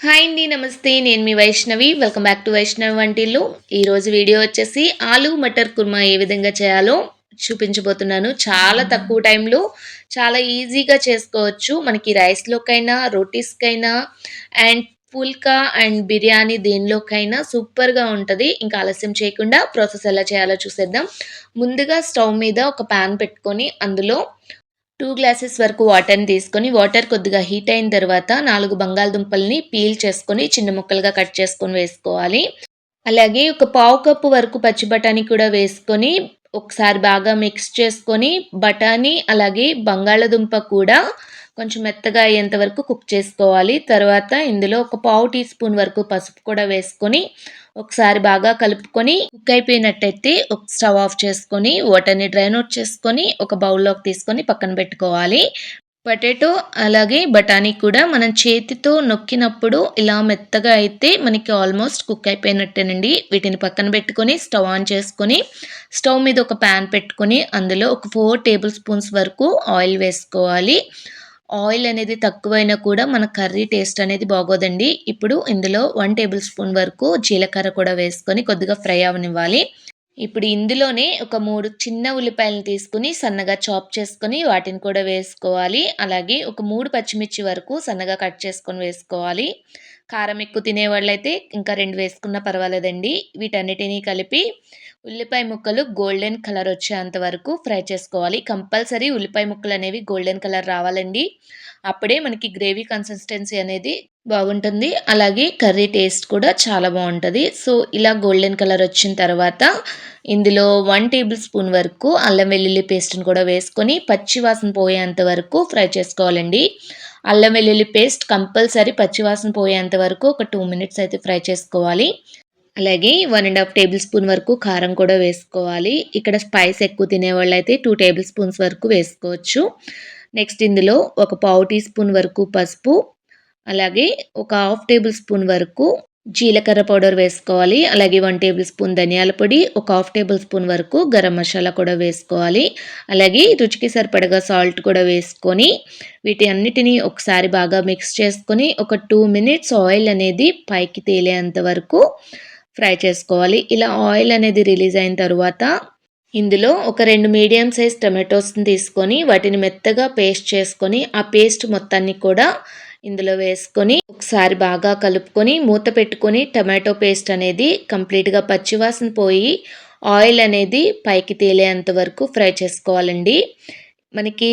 Hi అండి. నమస్తే. నేను మీ Vaishnavi. Welcome back to Vaishnavi వంటిల్లు. ఈరోజు వీడియో వచ్చేసి ఆలు మటర్ కుర్మా ఏ విధంగా చేయాలో చూపించబోతున్నాను. చాలా తక్కువ టైంలో చాలా ఈజీగా చేసుకోవచ్చు. మనకి రైస్‌లోకైనా, రోటీస్‌కైనా అండ్ పుల్కా అండ్ బిర్యానీ దేనిలోకైనా సూపర్‌గా ఉంటది. ఇంకా ఆలస్యం చేయకుండా ప్రాసెస్ ఎలా చేయాలో చూసేద్దాం. ముందుగా స్టవ్ మీద ఒక పాన్ పెట్టుకొని అందులో 2 గ్లాసెస్ వరకు వాటర్‌ని తీసుకొని, వాటర్ కొద్దిగా హీట్ అయిన తర్వాత 4 బంగాళదుంపల్ని పీల్ చేసుకొని, చిన్న ముక్కలుగా కట్ చేసుకొని వేసుకోవాలి. అలాగే ఒక పావు కప్పు వరకు పచ్చి బఠానీ కూడా వేసుకొని, ఒకసారి బాగా మిక్స్ చేసుకొని, బఠానీ అలాగే బంగాళదుంప కూడా కొంచెం మెత్తగా అయ్యేంత వరకు కుక్ చేసుకోవాలి. తర్వాత ఇందులో ఒక పావు టీ స్పూన్ వరకు పసుపు కూడా వేసుకొని, ఒకసారి బాగా కలుపుకొని కుక్ అయిపోయినట్టయితే ఒక స్టవ్ ఆఫ్ చేసుకొని, వాటర్‌ని డ్రైన్ ఔట్ చేసుకొని, ఒక బౌల్‌లోకి తీసుకొని పక్కన పెట్టుకోవాలి. పొటాటో అలాగే బఠానీ కూడా మనం చేతితో నొక్కినప్పుడు ఇలా మెత్తగా అయితే మనకి ఆల్మోస్ట్ కుక్ అయిపోయినట్టేనండి. వీటిని పక్కన పెట్టుకొని స్టవ్ ఆన్ చేసుకొని, స్టవ్ మీద ఒక పాన్ పెట్టుకొని అందులో ఒక 4 టేబుల్ స్పూన్స్ వరకు ఆయిల్ వేసుకోవాలి. ఆయిల్ అనేది తక్కువైనా కూడా మన కర్రీ టేస్ట్ అనేది బాగోదండి. ఇప్పుడు ఇందులో 1 టేబుల్ స్పూన్ వరకు జీలకర్ర కూడా వేసుకొని కొద్దిగా ఫ్రై అవ్వనివ్వాలి. ఇప్పుడు ఇందులోనే ఒక 3 చిన్న ఉల్లిపాయలను తీసుకొని సన్నగా చాప్ చేసుకొని వాటిని కూడా వేసుకోవాలి. అలాగే ఒక 3 పచ్చిమిర్చి వరకు సన్నగా కట్ చేసుకొని వేసుకోవాలి. కారం ఎక్కువ తినేవాళ్ళైతే ఇంకా 2 వేసుకున్నా పర్వాలేదండి. వీటన్నిటిని కలిపి ఉల్లిపాయ ముక్కలు గోల్డెన్ కలర్ వచ్చేంత వరకు ఫ్రై చేసుకోవాలి. కంపల్సరీ ఉల్లిపాయ ముక్కలనేవి గోల్డెన్ కలర్ రావాలండి. అప్పుడే మనకి గ్రేవీ కన్సిస్టెన్సీ అనేది బాగుంటుంది. అలాగే కర్రీ టేస్ట్ కూడా చాలా బావుంటది. సో, ఇలా గోల్డెన్ కలర్ వచ్చిన తర్వాత ఇందులో 1 టేబుల్ స్పూన్ వరకు అల్లం వెల్లుల్లి పేస్ట్‌ని కూడా వేసుకొని పచ్చి వాసన పోయేంత వరకు ఫ్రై చేసుకోవాలండి. అల్లం వెల్లుల్లి పేస్ట్ కంపల్సరీ పచ్చి వాసన పోయేంత వరకు ఒక 2 మినిట్స్ అయితే ఫ్రై చేసుకోవాలి. అలాగే 1 ½ టేబుల్ స్పూన్ వరకు కారం కూడా వేసుకోవాలి. ఇక్కడ స్పైస్ ఎక్కువ తినేవాళ్ళైతే 2 టేబుల్ స్పూన్స్ వరకు వేసుకోవచ్చు. నెక్స్ట్ ఇందులో ఒక పావు టీ స్పూన్ వరకు పసుపు, అలాగే ఒక హాఫ్ టేబుల్ స్పూన్ వరకు జీలకర్ర పౌడర్ వేసుకోవాలి. అలాగే 1 టేబుల్ స్పూన్ ధనియాల పొడి, ఒక హాఫ్ టేబుల్ స్పూన్ వరకు గరం మసాలా కూడా వేసుకోవాలి. అలాగే రుచికి సరిపడగా సాల్ట్ కూడా వేసుకొని వీటి అన్నిటిని ఒకసారి బాగా మిక్స్ చేసుకొని ఒక 2 మినిట్స్ ఆయిల్ అనేది పైకి తేలేంత వరకు ఫ్రై చేసుకోవాలి. ఇలా ఆయిల్ అనేది రిలీజ్ అయిన తరువాత ఇందులో ఒక 2 మీడియం సైజ్ టొమాటోస్‌ని తీసుకొని వాటిని మెత్తగా పేస్ట్ చేసుకొని, ఆ పేస్ట్ మొత్తాన్ని కూడా ఇందులో వేసుకొని ఒకసారి బాగా కలుపుకొని మూత పెట్టుకొని టొమాటో పేస్ట్ అనేది కంప్లీట్‌గా పచ్చివాసన పోయి ఆయిల్ అనేది పైకి తేలేంత వరకు ఫ్రై చేసుకోవాలండి. మనకి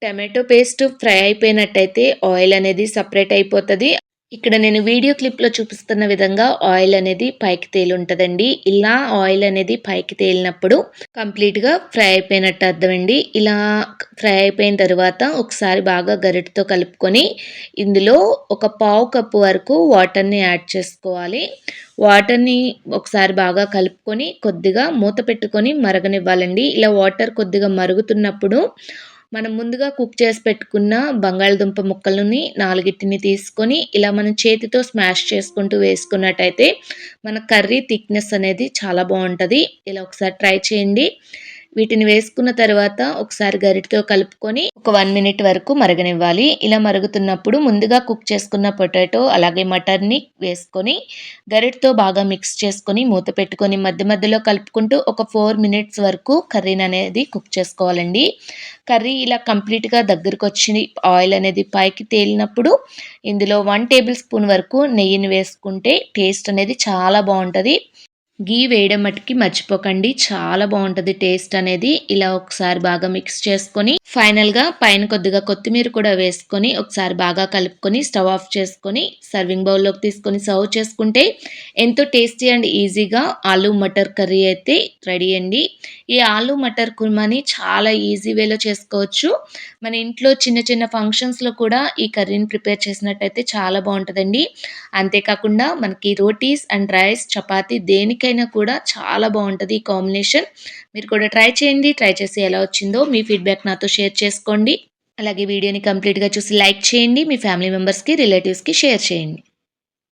టొమాటో పేస్ట్ ఫ్రై అయిపోయినట్టయితే ఆయిల్ అనేది సెపరేట్ అయిపోతది. ఇక్కడ నేను వీడియో క్లిప్‌లో చూపిస్తున్న విధంగా ఆయిల్ అనేది పైకి తేలుంటదండి. ఇలా ఆయిల్ అనేది పైకి తేలినప్పుడు కంప్లీట్‌గా ఫ్రై అయిపోయినట్టు అర్థమండి. ఇలా ఫ్రై అయిపోయిన తరువాత ఒకసారి బాగా గరిటెతో కలుపుకొని ఇందులో ఒక పావు కప్పు వరకు వాటర్‌ని యాడ్ చేసుకోవాలి. వాటర్‌ని ఒకసారి బాగా కలుపుకొని కొద్దిగా మూత పెట్టుకొని మరగనివ్వాలండి. ఇలా వాటర్ కొద్దిగా మరుగుతున్నప్పుడు మనం ముందుగా కుక్ చేసి పెట్టుకున్న బంగాళదుంప ముక్కలని 4 తీసుకొని ఇలా మనం చేతితో స్మాష్ చేసుకుంటూ వేసుకున్నట్టయితే మన కర్రీ థిక్‌నెస్ అనేది చాలా బావుంటది. ఇలా ఒకసారి ట్రై చేయండి. వీటిని వేసుకున్న తర్వాత ఒకసారి గరిటెతో కలుపుకొని ఒక 1 మినిట్ వరకు మరగనివ్వాలి. ఇలా మరుగుతున్నప్పుడు ముందుగా కుక్ చేసుకున్న పొటాటో అలాగే మటన్‌ని వేసుకొని గరిటెతో బాగా మిక్స్ చేసుకొని మూత పెట్టుకొని మధ్య మధ్యలో కలుపుకుంటూ ఒక 4 మినిట్స్ వరకు కర్రీననేది కుక్ చేసుకోవాలండి. కర్రీ ఇలా కంప్లీట్‌గా దగ్గరకొచ్చి ఆయిల్ అనేది పైకి తేలినప్పుడు ఇందులో 1 టేబుల్ స్పూన్ వరకు నెయ్యిని వేసుకుంటే టేస్ట్ అనేది చాలా బావుంటది. ఘీ వేయడం మటికి మర్చిపోకండి. చాలా బావుంటది టేస్ట్ అనేది. ఇలా ఒకసారి బాగా మిక్స్ చేసుకొని ఫైనల్‌గా పైన కొద్దిగా కొత్తిమీర కూడా వేసుకొని ఒకసారి బాగా కలుపుకొని స్టవ్ ఆఫ్ చేసుకొని సర్వింగ్ బౌల్‌లోకి తీసుకొని సర్వ్ చేసుకుంటే ఎంతో టేస్టీ అండ్ ఈజీగా ఆలు మటర్ కర్రీ అయితే రెడీ అండి. ఈ ఆలు మటర్ కుర్మాని చాలా ఈజీ వేలో చేసుకోవచ్చు. మన ఇంట్లో చిన్న చిన్న ఫంక్షన్స్‌లో కూడా ఈ కర్రీని ప్రిపేర్ చేసినట్టయితే చాలా బావుంటదండి. అంతేకాకుండా మనకి రోటీస్ అండ్ రైస్, చపాతీ దేనికైనా కూడా చాలా బావుంటది ఈ కాంబినేషన్. మీరు కూడా ట్రై చేయండి. ట్రై చేసి ఎలా వచ్చిందో మీ ఫీడ్‌బ్యాక్ నాతో షేర్ చేసుకోండి. అలాగే వీడియోని కంప్లీట్‌గా చూసి లైక్ చేయండి. మీ ఫ్యామిలీ మెంబర్స్‌కి, రిలేటివ్స్‌కి షేర్ చేయండి.